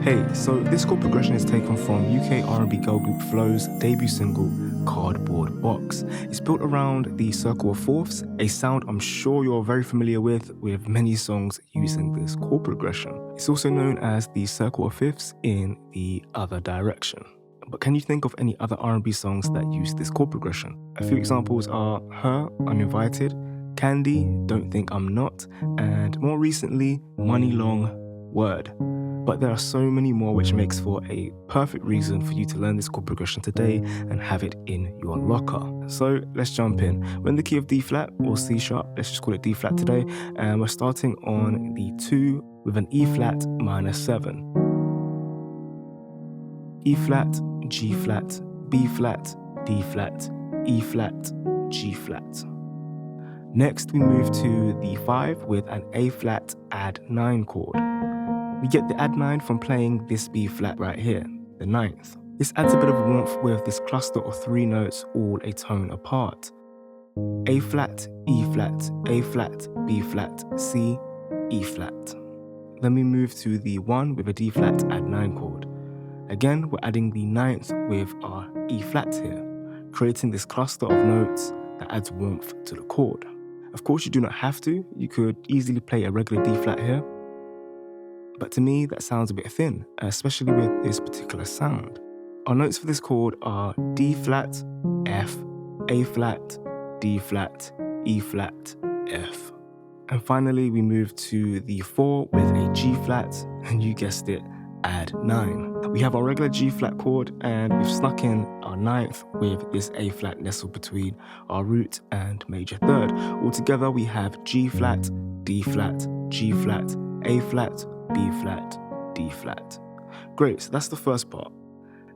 Hey, so this chord progression is taken from UK R&B girl group FLO's debut single, Cardboard Box. It's built around the circle of fourths, a sound I'm sure you're very familiar with many songs using this chord progression. It's also known as the circle of fifths in the other direction. But can you think of any other R&B songs that use this chord progression? A few examples are Her, Uninvited, Candy, Don't Think I'm Not, and more recently, Money Long, Word. But there are so many more, which makes for a perfect reason for you to learn this chord progression today and have it in your locker. So let's jump in. We're in the key of D flat or C sharp, let's just call it D flat today, and we're starting on the 2 with an E flat minor 7. E flat, G flat, B flat, D flat, E flat, G flat. Next we move to the 5 with an A flat add 9 chord. We get the add 9 from playing this B flat right here, the 9th. This adds a bit of warmth with this cluster of 3 notes all a tone apart. A flat, E flat, A flat, B flat, C, E flat. Then we move to the 1 with a D flat add 9 chord. Again, we're adding the 9th with our E flat here, creating this cluster of notes that adds warmth to the chord. Of course, you do not have to. You could easily play a regular D flat here. But to me, that sounds a bit thin, especially with this particular sound. Our notes for this chord are D flat, F, A flat, D flat, E flat, F. And finally, we move to the 4 with a G flat, and you guessed it, add 9. We have our regular G flat chord, and we've snuck in our 9th with this A flat nestled between our root and major third. Altogether, we have G flat, D flat, G flat, A flat, B flat, D flat. Great, so that's the first part.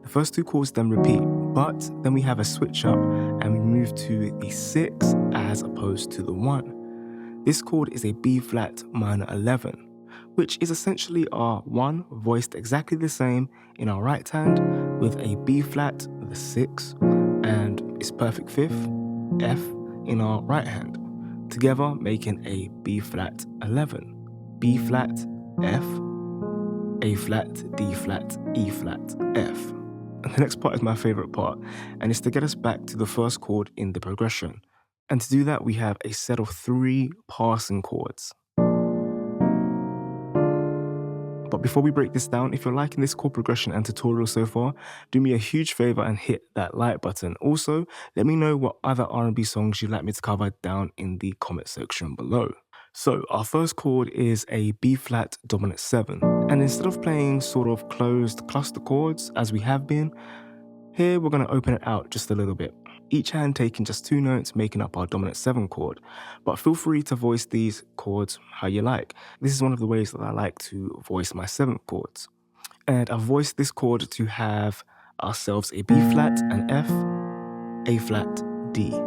The first 2 chords then repeat, but then we have a switch up and we move to the 6 as opposed to the 1. This chord is a B flat minor 11, which is essentially our 1 voiced exactly the same in our right hand with a B flat, the 6, and its perfect 5th, F, in our right hand, together making a B flat 11, B flat, F, A flat, D flat, E flat, F. And the next part is my favorite part, and it's to get us back to the first chord in the progression. And to do that, we have a set of 3 passing chords. But before we break this down, if you're liking this chord progression and tutorial so far, do me a huge favor and hit that like button. Also, let me know what other R&B songs you'd like me to cover down in the comment section below. So our first chord is a B flat dominant 7, and instead of playing sort of closed cluster chords as we have been, here we're going to open it out just a little bit, each hand taking just 2 notes making up our dominant 7 chord, but feel free to voice these chords how you like. This is one of the ways that I like to voice my 7th chords, and I've voiced this chord to have ourselves a B flat, an F, A flat, D.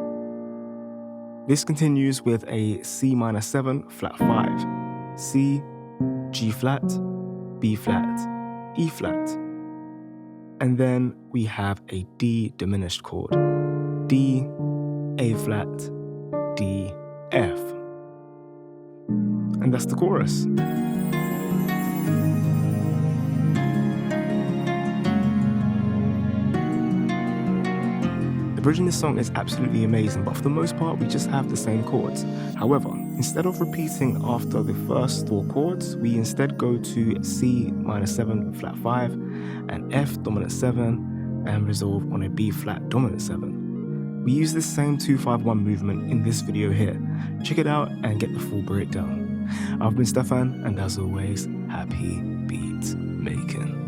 This continues with a C minor 7 flat 5, C, G flat, B flat, E flat. And then we have a D diminished chord, D, A flat, D, F. And that's the chorus. The bridge in this song is absolutely amazing, but for the most part, we just have the same chords. However, instead of repeating after the first 4 chords, we instead go to C minor 7 flat 5 and F dominant 7 and resolve on a B flat dominant 7. We use this same 2-5-1 movement in this video here. Check it out and get the full breakdown. I've been Stefan, and as always, happy beat making.